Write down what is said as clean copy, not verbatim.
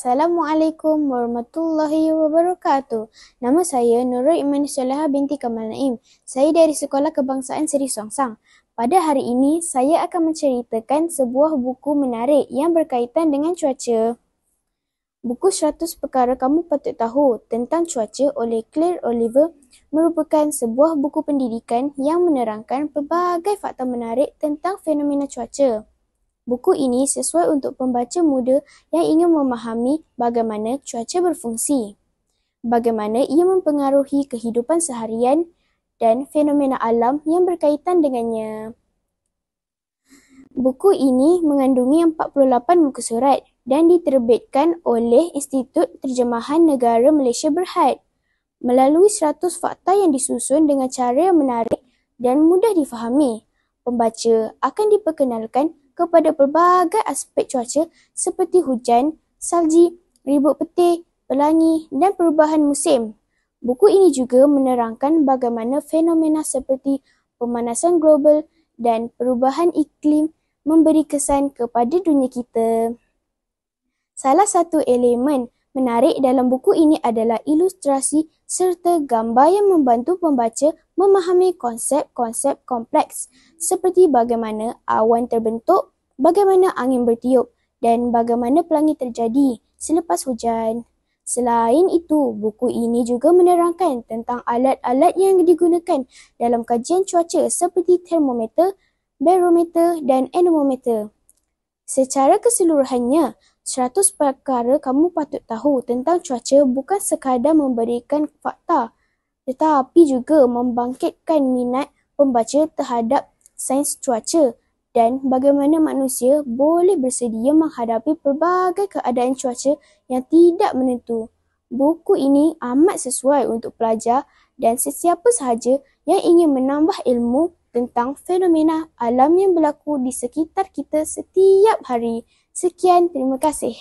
Assalamualaikum warahmatullahi wabarakatuh. Nama saya Nurul Iman Soleha binti Kamal Naim. Saya dari Sekolah Kebangsaan Seri Songsang. Pada hari ini, saya akan menceritakan sebuah buku menarik yang berkaitan dengan cuaca. Buku 100 Perkara Kamu Patut Tahu tentang Cuaca oleh Claire Oliver merupakan sebuah buku pendidikan yang menerangkan pelbagai fakta menarik tentang fenomena cuaca. Buku ini sesuai untuk pembaca muda yang ingin memahami bagaimana cuaca berfungsi, bagaimana ia mempengaruhi kehidupan seharian dan fenomena alam yang berkaitan dengannya. Buku ini mengandungi 48 muka surat dan diterbitkan oleh Institut Terjemahan Negara Malaysia Berhad. Melalui 100 fakta yang disusun dengan cara yang menarik dan mudah difahami, pembaca akan diperkenalkan kepada pelbagai aspek cuaca seperti hujan, salji, ribut petir, pelangi dan perubahan musim. Buku ini juga menerangkan bagaimana fenomena seperti pemanasan global dan perubahan iklim memberi kesan kepada dunia kita. Salah satu elemen menarik dalam buku ini adalah ilustrasi serta gambar yang membantu pembaca memahami konsep-konsep kompleks seperti bagaimana awan terbentuk, bagaimana angin bertiup dan bagaimana pelangi terjadi selepas hujan. Selain itu, buku ini juga menerangkan tentang alat-alat yang digunakan dalam kajian cuaca seperti termometer, barometer dan anemometer. Secara keseluruhannya, 100 perkara kamu patut tahu tentang cuaca bukan sekadar memberikan fakta, tetapi juga membangkitkan minat pembaca terhadap sains cuaca dan bagaimana manusia boleh bersedia menghadapi pelbagai keadaan cuaca yang tidak menentu. Buku ini amat sesuai untuk pelajar dan sesiapa sahaja yang ingin menambah ilmu tentang fenomena alam yang berlaku di sekitar kita setiap hari. Sekian, terima kasih.